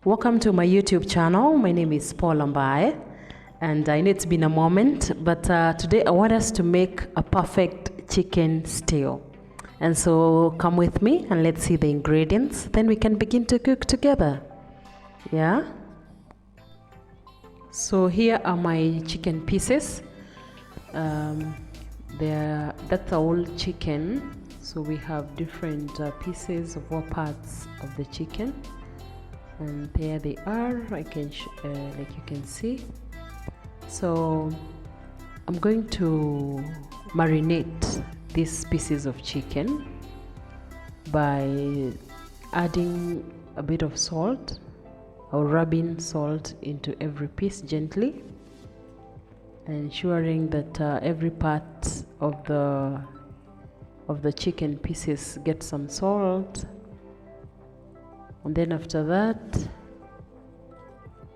Welcome to my YouTube channel. My name is Paul Ambaye, and I know it's been a moment, but today I want us to make a perfect chicken stew. And so come with me and let's see the ingredients, then we can begin to cook together. Yeah? So here are my chicken pieces. That's a whole chicken. So we have different pieces of all parts of the chicken. And there they are. Like you can see. So I'm going to marinate these pieces of chicken by adding a bit of salt or rubbing salt into every piece gently, ensuring that every part of the chicken pieces get some salt. And then after that,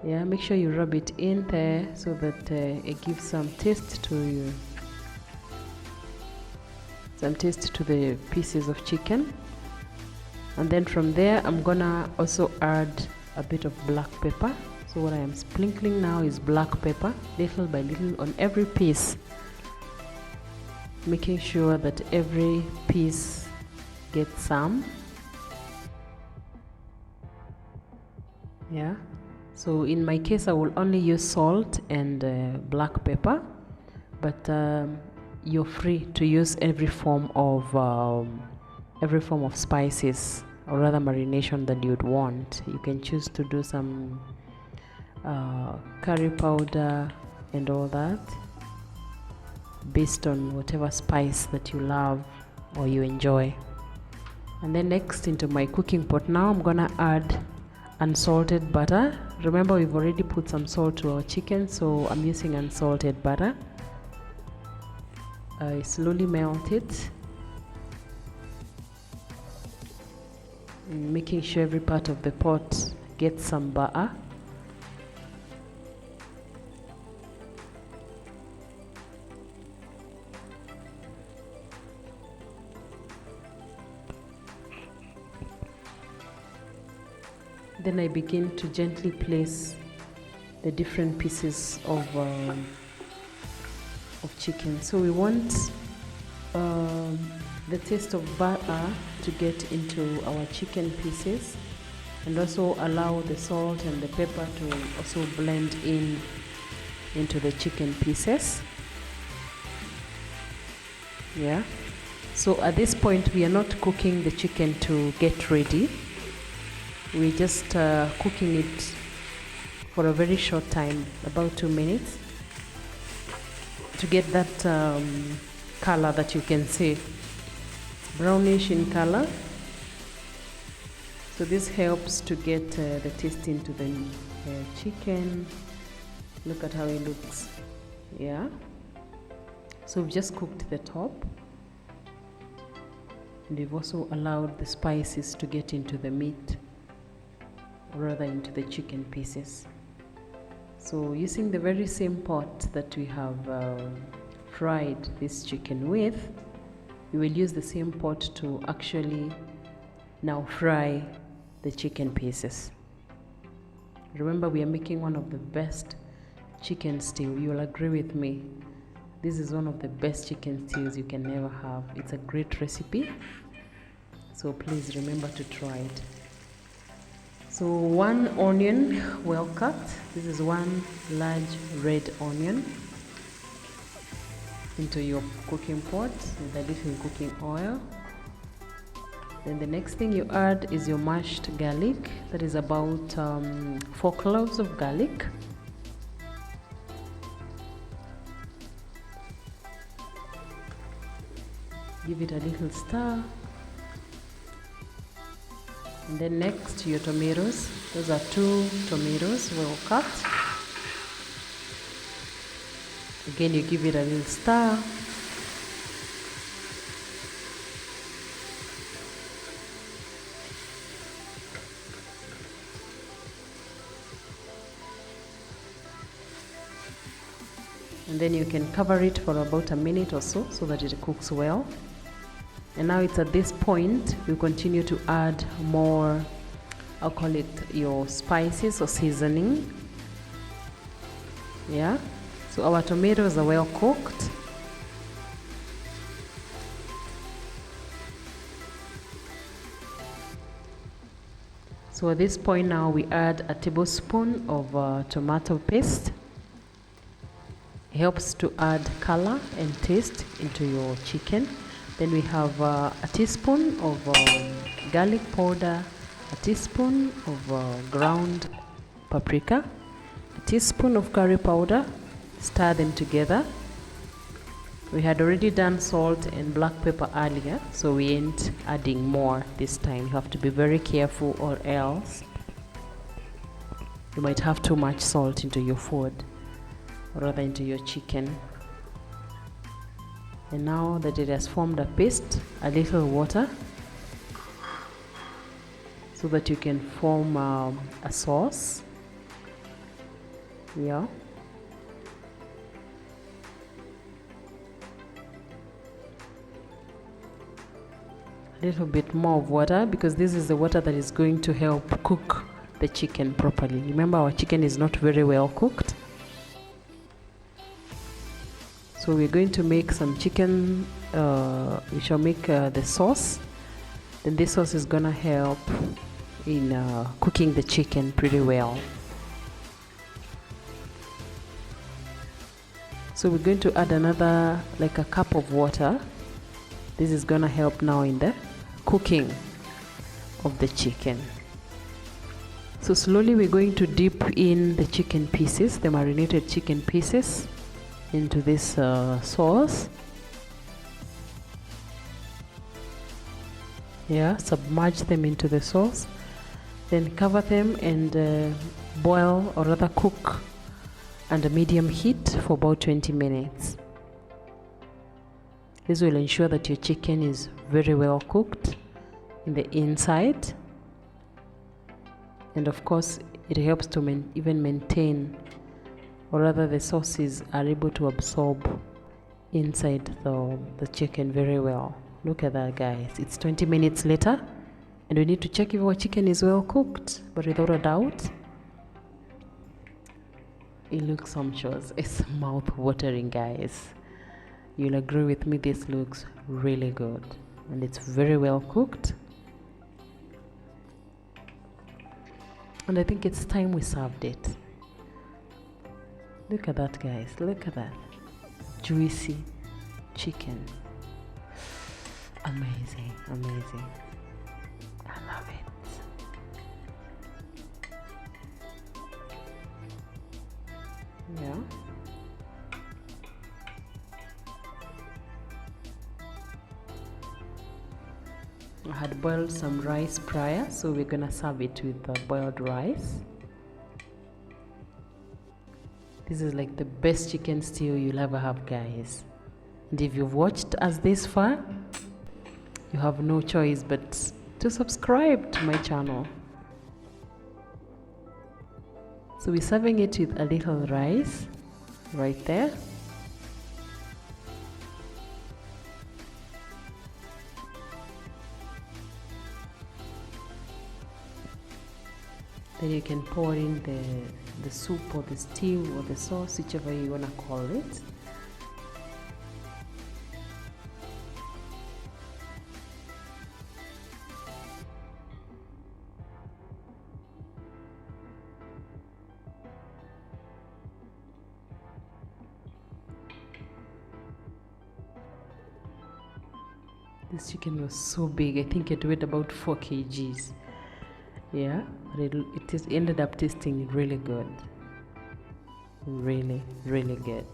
make sure you rub it in there so that it gives some taste to you, to the pieces of chicken. And then from there, I'm gonna also add a bit of black pepper. So what I am sprinkling now is black pepper, little by little, on every piece, making sure that every piece gets some. So in my case, I will only use salt and black pepper, but you're free to use every form of spices, or rather marination, that you'd want. You can choose to do some curry powder and all that, based on whatever spice that you love or you enjoy. And then next, into my cooking pot now, I'm gonna add unsalted butter. Remember, we've already put some salt to our chicken, so I'm using unsalted butter. I slowly melt it, making sure every part of the pot gets some butter. Then I begin to gently place the different pieces of chicken. So we want the taste of butter to get into our chicken pieces, and also allow the salt and the pepper to also blend into the chicken pieces. So at this point, we are not cooking the chicken to get ready. We're just cooking it for a very short time, about 2 minutes, to get that color that you can see. It's brownish in color. So this helps to get the taste into the chicken. Look at how it looks. So we've just cooked the top, and we've also allowed the spices to get into the meat, or rather into the chicken pieces. So using the very same pot that we have fried this chicken with, we will use the same pot to actually now fry the chicken pieces. Remember, we are making one of the best chicken stew. You will agree with me. This is one of the best chicken stews you can ever have. It's a great recipe, so please remember to try it. So 1 onion, well cut. This is 1 large red onion, into your cooking pot with a little cooking oil. Then the next thing you add is your mashed garlic. That is about 4 cloves of garlic. Give it a little stir. And then next, your tomatoes. Those are 2 tomatoes, well cut. Again, you give it a little stir. And then you can cover it for about a minute or so that it cooks well. And now it's at this point we continue to add more I'll call it your spices or seasoning. Yeah, so our tomatoes are well cooked. So at this point now we add a tablespoon of tomato paste. It helps to add color and taste into your chicken. Then we have a teaspoon of garlic powder, a teaspoon of ground paprika, a teaspoon of curry powder. Stir them together. We had already done salt and black pepper earlier, so we ain't adding more this time. You have to be very careful, or else you might have too much salt into your food, or rather into your chicken. And now that it has formed a paste, a little water so that you can form a sauce. Yeah. A little bit more of water, because this is the water that is going to help cook the chicken properly. Remember, our chicken is not very well cooked. So we're going to make some chicken, we shall make the sauce. Then this sauce is gonna help in cooking the chicken pretty well. So we're going to add another, like a cup of water. This is gonna help now in the cooking of the chicken. So slowly we're going to dip in the chicken pieces, the marinated chicken pieces, into this sauce. Yeah, submerge them into the sauce, then cover them and boil, or rather cook under medium heat for about 20 minutes. This will ensure that your chicken is very well cooked in the inside, and of course it helps to even maintain, or rather the sauces are able to absorb inside the chicken very well. Look at that, guys. It's 20 minutes later, and we need to check if our chicken is well cooked, but without a doubt it looks sumptuous. It's mouth-watering, guys. You'll agree with me, this looks really good, and it's very well cooked. And I think it's time we served it. Look at that, guys. Look at that. Juicy chicken. Amazing, amazing. I love it. Yeah. I had boiled some rice prior, so we're gonna serve it with the boiled rice. This is like the best chicken stew you'll ever have, guys. And if you've watched us this far, you have no choice but to subscribe to my channel. So we're serving it with a little rice right there. Then you can pour in the soup or the stew or the sauce, whichever you want to call it. This chicken was so big. I think it weighed about 4 kgs. Yeah, but it ended up tasting really good. Really, really good.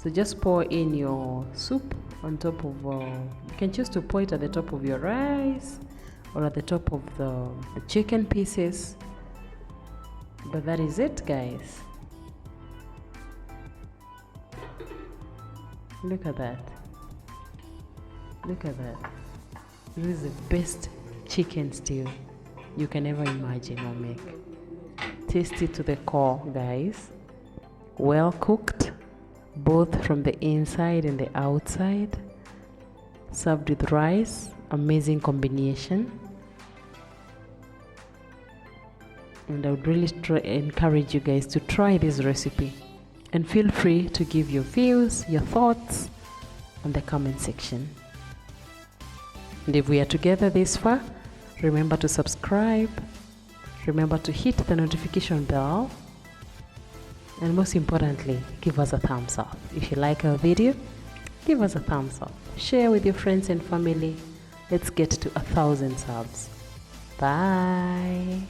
So just pour in your soup on top of, you can choose to pour it at the top of your rice or at the top of the chicken pieces. But that is it, guys. Look at that. Look at that. This is the best chicken stew you can ever imagine or make. Tasty to the core, guys. Well cooked, both from the inside and the outside. Served with rice. Amazing combination. And I would really encourage you guys to try this recipe. And feel free to give your views, your thoughts on the comment section. And if we are together this far, remember to subscribe, remember to hit the notification bell, and most importantly, give us a thumbs up. If you like our video, give us a thumbs up. Share with your friends and family. Let's get to 1,000 subs. Bye.